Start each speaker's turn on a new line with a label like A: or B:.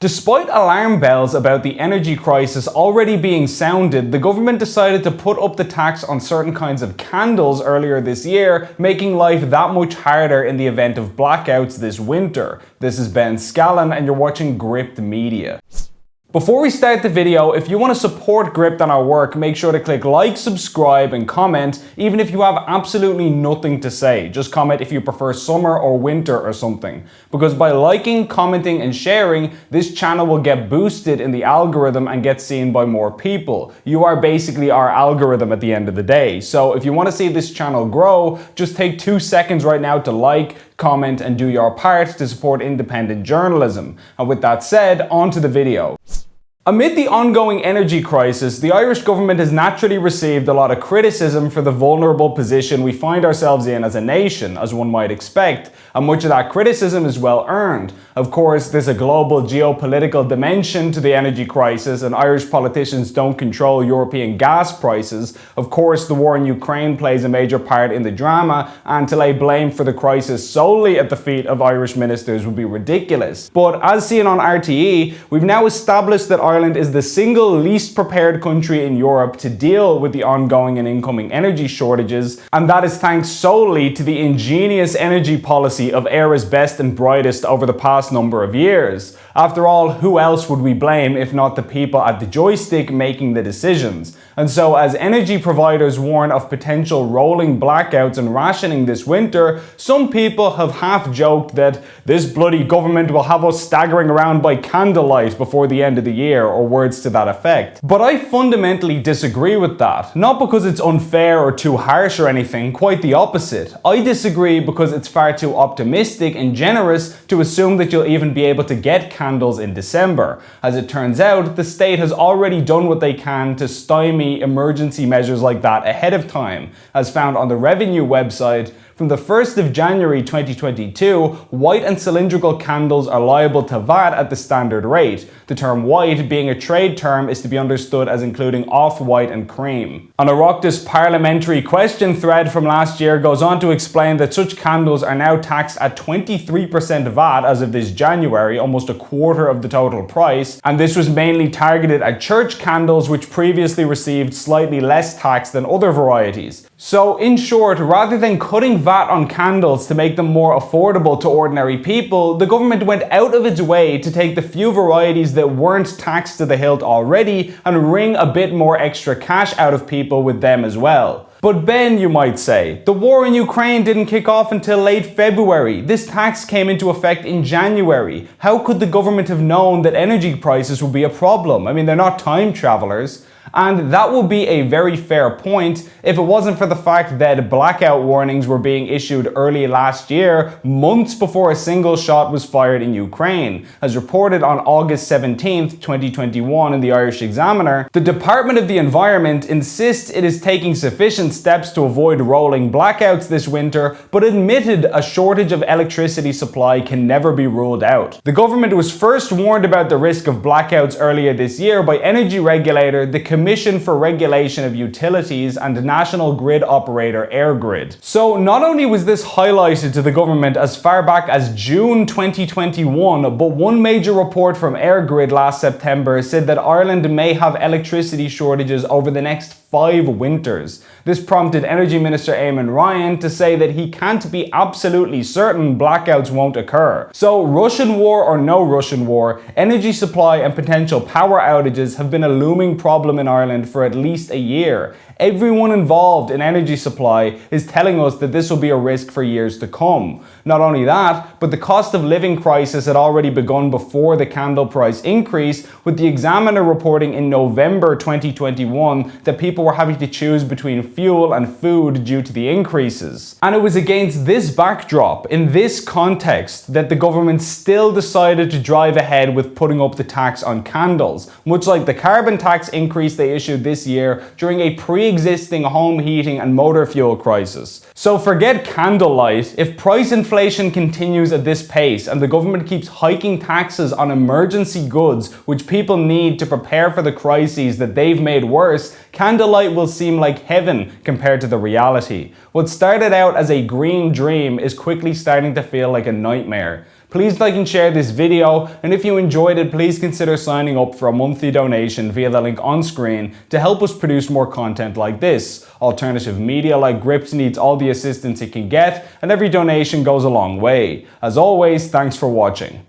A: Despite alarm bells about the energy crisis already being sounded, the government decided to put up the tax on certain kinds of candles earlier this year, making life that much harder in the event of blackouts this winter. This is Scallan and you're watching Gript Media. Before we start the video, if you want to support Gript and our work, make sure to click like, subscribe and comment, even if you have absolutely nothing to say. Just comment if you prefer summer or winter or something. Because by liking, commenting and sharing, this channel will get boosted in the algorithm and get seen by more people. You are basically our algorithm at the end of the day. So if you want to see this channel grow, just take 2 seconds right now to like, comment and do your part to support independent journalism. And with that said, on to the video. Amid the ongoing energy crisis, the Irish government has naturally received a lot of criticism for the vulnerable position we find ourselves in as a nation, as one might expect, and much of that criticism is well earned. Of course, there's a global geopolitical dimension to the energy crisis, and Irish politicians don't control European gas prices. Of course, the war in Ukraine plays a major part in the drama, and to lay blame for the crisis solely at the feet of Irish ministers would be ridiculous. But as seen on RTE, we've now established that Ireland is the single least prepared country in Europe to deal with the ongoing and incoming energy shortages, and that is thanks solely to the ingenious energy policy of era's best and brightest over the past number of years. After all, who else would we blame if not the people at the joystick making the decisions? And so as energy providers warn of potential rolling blackouts and rationing this winter, some people have half joked that this bloody government will have us staggering around by candlelight before the end of the year, or words to that effect. But I fundamentally disagree with that. Not because it's unfair or too harsh or anything, quite the opposite. I disagree because it's far too optimistic and generous to assume that you'll even be able to get candles in December. As it turns out, the state has already done what they can to stymie emergency measures like that ahead of time. As found on the Revenue website, from the 1st of January 2022, white and cylindrical candles are liable to VAT at the standard rate. The term white, being a trade term, is to be understood as including off-white and cream. An Oireachtas parliamentary question thread from last year goes on to explain that such candles are now taxed at 23% VAT as of this January, almost a quarter of the total price, and this was mainly targeted at church candles, which previously received slightly less tax than other varieties. So in short, rather than cutting VAT on candles to make them more affordable to ordinary people, the government went out of its way to take the few varieties that weren't taxed to the hilt already and wring a bit more extra cash out of people with them as well. But Ben, you might say, the war in Ukraine didn't kick off until late February. This tax came into effect in January. How could the government have known that energy prices would be a problem? I mean, they're not time travelers. And that would be a very fair point if it wasn't for the fact that blackout warnings were being issued early last year, months before a single shot was fired in Ukraine. As reported on August 17th, 2021 in the Irish Examiner, the Department of the Environment insists it is taking sufficient steps to avoid rolling blackouts this winter, but admitted a shortage of electricity supply can never be ruled out. The government was first warned about the risk of blackouts earlier this year by energy regulator, the Commission for Regulation of Utilities and national grid operator EirGrid. So not only was this highlighted to the government as far back as June 2021, but one major report from EirGrid last September said that Ireland may have electricity shortages over the next 5 winters. This prompted Energy Minister Eamon Ryan to say that he can't be absolutely certain blackouts won't occur. So Russian war or no Russian war, energy supply and potential power outages have been a looming problem in Ireland for at least a year. Everyone involved in energy supply is telling us that this will be a risk for years to come. Not only that, but the cost of living crisis had already begun before the candle price increase, with the Examiner reporting in November 2021 that people were having to choose between fuel and food due to the increases. And it was against this backdrop, in this context, that the government still decided to drive ahead with putting up the tax on candles, much like the carbon tax increase they issued this year during a pre-existing home heating and motor fuel crisis. So forget candlelight. If price inflation continues at this pace and the government keeps hiking taxes on emergency goods which people need to prepare for the crises that they've made worse, candlelight will seem like heaven compared to the reality. What started out as a green dream is quickly starting to feel like a nightmare. Please like and share this video, and if you enjoyed it, please consider signing up for a monthly donation via the link on screen to help us produce more content like this. Alternative media like Gript needs all the assistance it can get, and every donation goes a long way. As always, thanks for watching.